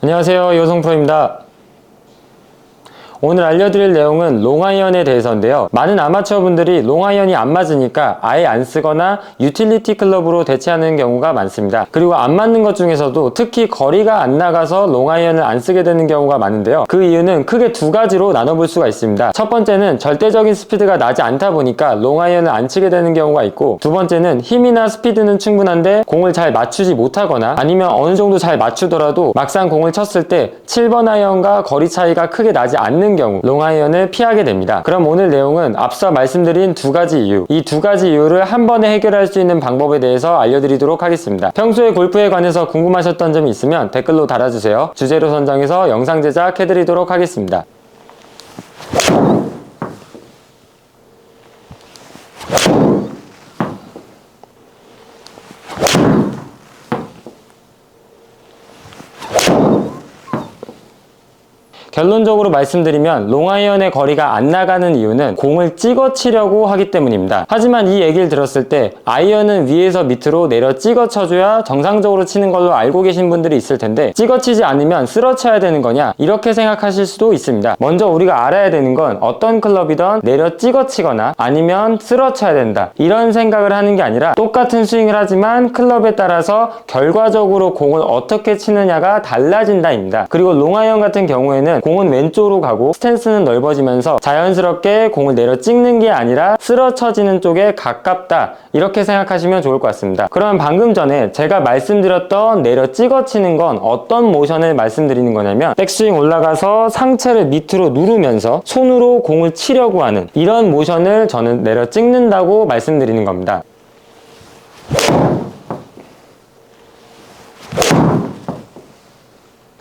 안녕하세요, 요성프로입니다. 오늘 알려드릴 내용은 롱아이언에 대해서인데요. 많은 아마추어 분들이 롱아이언이 안 맞으니까 아예 안 쓰거나 유틸리티 클럽으로 대체하는 경우가 많습니다. 그리고 안 맞는 것 중에서도 특히 거리가 안 나가서 롱아이언을 안 쓰게 되는 경우가 많은데요. 그 이유는 크게 두 가지로 나눠볼 수가 있습니다. 첫 번째는 절대적인 스피드가 나지 않다 보니까 롱아이언을 안 치게 되는 경우가 있고, 두 번째는 힘이나 스피드는 충분한데 공을 잘 맞추지 못하거나 아니면 어느 정도 잘 맞추더라도 막상 공을 쳤을 때 7번 아이언과 거리 차이가 크게 나지 않는 경우 롱아이언을 피하게 됩니다. 그럼 오늘 내용은 앞서 말씀드린 두 가지 이유, 이 두 가지 이유를 한 번에 해결할 수 있는 방법에 대해서 알려드리도록 하겠습니다. 평소에 골프에 관해서 궁금하셨던 점이 있으면 댓글로 달아주세요. 주제로 선정해서 영상 제작해드리도록 하겠습니다. 결론적으로 말씀드리면 롱아이언의 거리가 안 나가는 이유는 공을 찍어 치려고 하기 때문입니다. 하지만 이 얘기를 들었을 때 아이언은 위에서 밑으로 내려 찍어 쳐줘야 정상적으로 치는 걸로 알고 계신 분들이 있을 텐데, 찍어 치지 않으면 쓸어 쳐야 되는 거냐, 이렇게 생각하실 수도 있습니다. 먼저 우리가 알아야 되는 건 어떤 클럽이든 내려 찍어 치거나 아니면 쓸어 쳐야 된다, 이런 생각을 하는 게 아니라 똑같은 스윙을 하지만 클럽에 따라서 결과적으로 공을 어떻게 치느냐가 달라진다입니다. 그리고 롱아이언 같은 경우에는 공은 왼쪽으로 가고 스탠스는 넓어지면서 자연스럽게 공을 내려 찍는 게 아니라 쓸어 쳐지는 쪽에 가깝다, 이렇게 생각하시면 좋을 것 같습니다. 그러면 방금 전에 제가 말씀드렸던 내려 찍어 치는 건 어떤 모션을 말씀드리는 거냐면, 백스윙 올라가서 상체를 밑으로 누르면서 손으로 공을 치려고 하는 이런 모션을 저는 내려 찍는다고 말씀드리는 겁니다.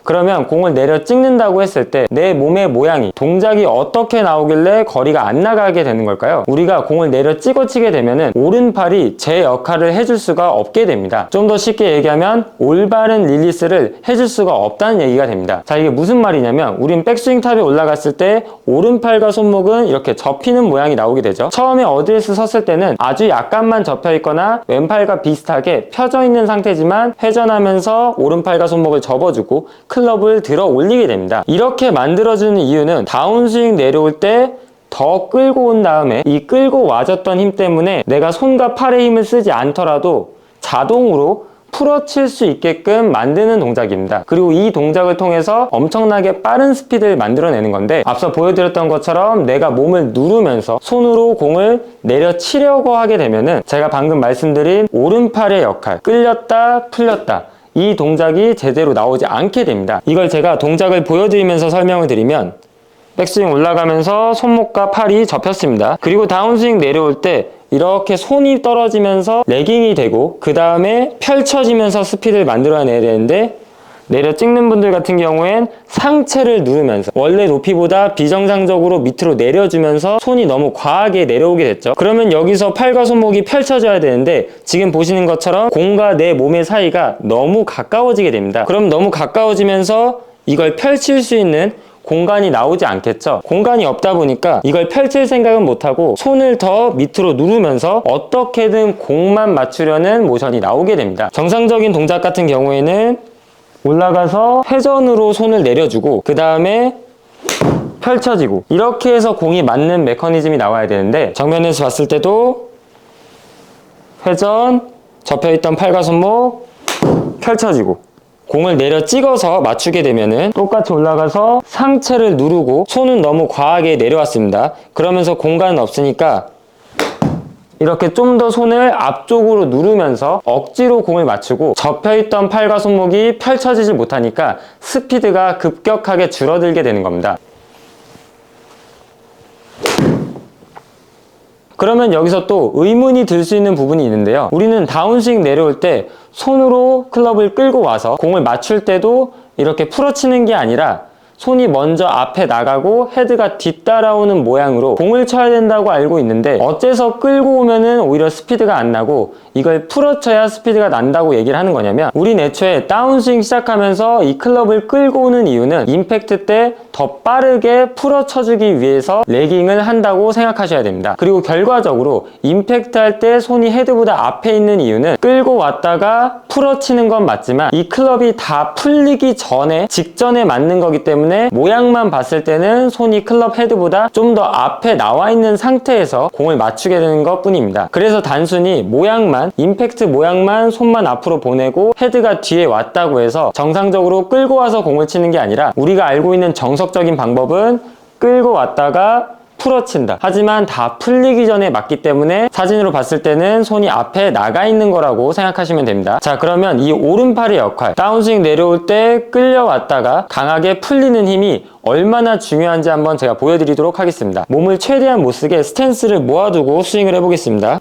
그러면 공을 내려 찍는다고 했을 때 내 몸의 모양이, 동작이 어떻게 나오길래 거리가 안 나가게 되는 걸까요? 우리가 공을 내려 찍어 치게 되면은 오른팔이 제 역할을 해줄 수가 없게 됩니다. 좀 더 쉽게 얘기하면 올바른 릴리스를 해줄 수가 없다는 얘기가 됩니다. 자, 이게 무슨 말이냐면, 우린 백스윙 탑에 올라갔을 때 오른팔과 손목은 이렇게 접히는 모양이 나오게 되죠. 처음에 어드레스 섰을 때는 아주 약간만 접혀 있거나 왼팔과 비슷하게 펴져 있는 상태지만 회전하면서 오른팔과 손목을 접어주고 클럽을 들어 올리게 됩니다. 이렇게 만들어주는 이유는 다운스윙 내려올 때 더 끌고 온 다음에 이 끌고 와줬던 힘 때문에 내가 손과 팔의 힘을 쓰지 않더라도 자동으로 풀어칠 수 있게끔 만드는 동작입니다. 그리고 이 동작을 통해서 엄청나게 빠른 스피드를 만들어내는 건데, 앞서 보여드렸던 것처럼 내가 몸을 누르면서 손으로 공을 내려치려고 하게 되면은 제가 방금 말씀드린 오른팔의 역할, 끌렸다 풀렸다, 이 동작이 제대로 나오지 않게 됩니다. 이걸 제가 동작을 보여드리면서 설명을 드리면, 백스윙 올라가면서 손목과 팔이 접혔습니다. 그리고 다운스윙 내려올 때 이렇게 손이 떨어지면서 레깅이 되고 그 다음에 펼쳐지면서 스피드를 만들어내야 되는데, 내려 찍는 분들 같은 경우엔 상체를 누르면서 원래 높이보다 비정상적으로 밑으로 내려주면서 손이 너무 과하게 내려오게 됐죠. 그러면 여기서 팔과 손목이 펼쳐져야 되는데 지금 보시는 것처럼 공과 내 몸의 사이가 너무 가까워지게 됩니다. 그럼 너무 가까워지면서 이걸 펼칠 수 있는 공간이 나오지 않겠죠. 공간이 없다 보니까 이걸 펼칠 생각은 못하고 손을 더 밑으로 누르면서 어떻게든 공만 맞추려는 모션이 나오게 됩니다. 정상적인 동작 같은 경우에는 올라가서 회전으로 손을 내려주고 그 다음에 펼쳐지고, 이렇게 해서 공이 맞는 메커니즘이 나와야 되는데, 정면에서 봤을 때도 회전, 접혀있던 팔과 손목, 펼쳐지고, 공을 내려 찍어서 맞추게 되면은 똑같이 올라가서 상체를 누르고 손은 너무 과하게 내려왔습니다. 그러면서 공간은 없으니까 이렇게 좀 더 손을 앞쪽으로 누르면서 억지로 공을 맞추고, 접혀있던 팔과 손목이 펼쳐지지 못하니까 스피드가 급격하게 줄어들게 되는 겁니다. 그러면 여기서 또 의문이 들 수 있는 부분이 있는데요. 우리는 다운스윙 내려올 때 손으로 클럽을 끌고 와서 공을 맞출 때도 이렇게 풀어치는 게 아니라 손이 먼저 앞에 나가고 헤드가 뒤따라오는 모양으로 공을 쳐야 된다고 알고 있는데 어째서 끌고 오면은 오히려 스피드가 안 나고 이걸 풀어쳐야 스피드가 난다고 얘기를 하는 거냐면, 우린 애초에 다운스윙 시작하면서 이 클럽을 끌고 오는 이유는 임팩트 때 더 빠르게 풀어쳐주기 위해서 레깅을 한다고 생각하셔야 됩니다. 그리고 결과적으로 임팩트 할 때 손이 헤드보다 앞에 있는 이유는 끌고 왔다가 풀어치는 건 맞지만 이 클럽이 다 풀리기 전에 직전에 맞는 거기 때문에 모양만 봤을 때는 손이 클럽 헤드보다 좀 더 앞에 나와 있는 상태에서 공을 맞추게 되는 것 뿐입니다. 그래서 단순히 모양만, 임팩트 모양만 손만 앞으로 보내고 헤드가 뒤에 왔다고 해서 정상적으로 끌고 와서 공을 치는 게 아니라, 우리가 알고 있는 정석적인 방법은 끌고 왔다가 풀어친다. 하지만 다 풀리기 전에 맞기 때문에 사진으로 봤을 때는 손이 앞에 나가 있는 거라고 생각하시면 됩니다. 자, 그러면 이 오른팔의 역할, 다운스윙 내려올 때 끌려왔다가 강하게 풀리는 힘이 얼마나 중요한지 한번 제가 보여드리도록 하겠습니다. 몸을 최대한 못 쓰게 스탠스를 모아두고 스윙을 해보겠습니다.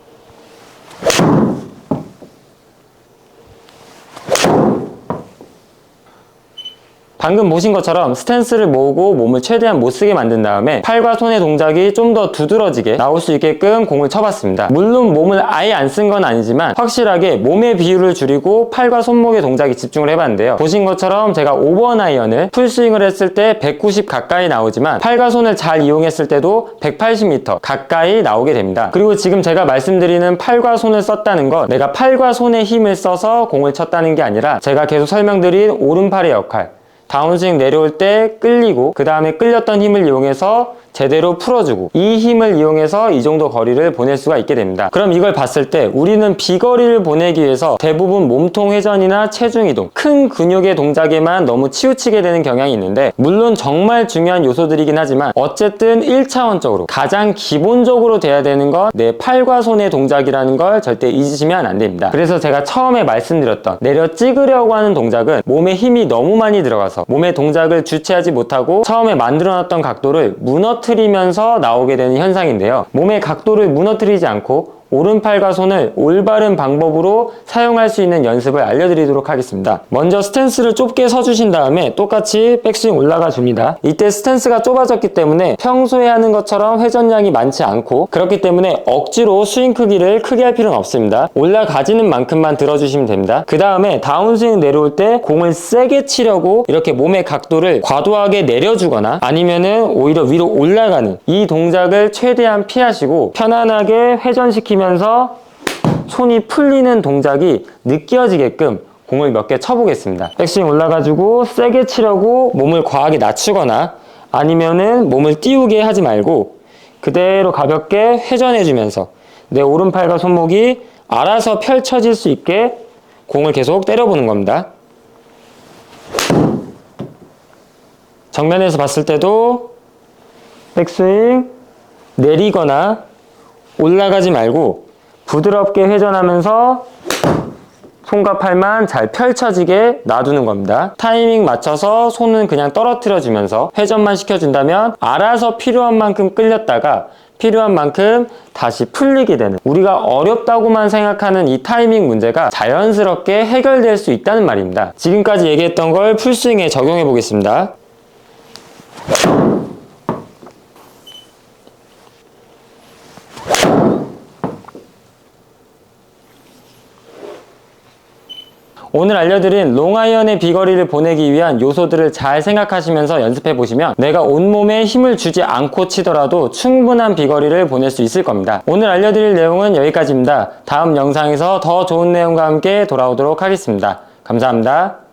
방금 보신 것처럼 스탠스를 모으고 몸을 최대한 못 쓰게 만든 다음에 팔과 손의 동작이 좀 더 두드러지게 나올 수 있게끔 공을 쳐봤습니다. 물론 몸을 아예 안 쓴 건 아니지만 확실하게 몸의 비율을 줄이고 팔과 손목의 동작에 집중을 해봤는데요. 보신 것처럼 제가 5번 아이언을 풀스윙을 했을 때 190 가까이 나오지만 팔과 손을 잘 이용했을 때도 180m 가까이 나오게 됩니다. 그리고 지금 제가 말씀드리는 팔과 손을 썼다는 건 내가 팔과 손에 힘을 써서 공을 쳤다는 게 아니라, 제가 계속 설명드린 오른팔의 역할, 다운스윙 내려올 때 끌리고 그 다음에 끌렸던 힘을 이용해서 제대로 풀어주고, 이 힘을 이용해서 이 정도 거리를 보낼 수가 있게 됩니다. 그럼 이걸 봤을 때 우리는 비거리를 보내기 위해서 대부분 몸통 회전이나 체중 이동, 큰 근육의 동작에만 너무 치우치게 되는 경향이 있는데, 물론 정말 중요한 요소들이긴 하지만 어쨌든 1차원적으로 가장 기본적으로 돼야 되는 건 내 팔과 손의 동작이라는 걸 절대 잊으시면 안 됩니다. 그래서 제가 처음에 말씀드렸던 내려 찍으려고 하는 동작은 몸에 힘이 너무 많이 들어가서 몸의 동작을 주체하지 못하고 처음에 만들어놨던 각도를 무너뜨리면서 나오게 되는 현상인데요. 몸의 각도를 무너뜨리지 않고 오른팔과 손을 올바른 방법으로 사용할 수 있는 연습을 알려드리도록 하겠습니다. 먼저 스탠스를 좁게 서주신 다음에 똑같이 백스윙 올라가 줍니다. 이때 스탠스가 좁아졌기 때문에 평소에 하는 것처럼 회전량이 많지 않고, 그렇기 때문에 억지로 스윙 크기를 크게 할 필요는 없습니다. 올라가지는 만큼만 들어주시면 됩니다. 그 다음에 다운스윙 내려올 때 공을 세게 치려고 이렇게 몸의 각도를 과도하게 내려주거나 아니면은 오히려 위로 올라가는 이 동작을 최대한 피하시고 편안하게 회전시키면서 손이 풀리는 동작이 느껴지게끔 공을 몇 개 쳐보겠습니다. 백스윙 올라가지고 세게 치려고 몸을 과하게 낮추거나 아니면은 몸을 띄우게 하지 말고 그대로 가볍게 회전해주면서 내 오른팔과 손목이 알아서 펼쳐질 수 있게 공을 계속 때려보는 겁니다. 정면에서 봤을 때도 백스윙 내리거나 올라가지 말고 부드럽게 회전하면서 손과 팔만 잘 펼쳐지게 놔두는 겁니다. 타이밍 맞춰서 손은 그냥 떨어뜨려 주면서 회전만 시켜준다면 알아서 필요한 만큼 끌렸다가 필요한 만큼 다시 풀리게 되는, 우리가 어렵다고만 생각하는 이 타이밍 문제가 자연스럽게 해결될 수 있다는 말입니다. 지금까지 얘기했던 걸 풀스윙에 적용해 보겠습니다. 오늘 알려드린 롱아이언의 비거리를 보내기 위한 요소들을 잘 생각하시면서 연습해 보시면 내가 온몸에 힘을 주지 않고 치더라도 충분한 비거리를 보낼 수 있을 겁니다. 오늘 알려드릴 내용은 여기까지입니다. 다음 영상에서 더 좋은 내용과 함께 돌아오도록 하겠습니다. 감사합니다.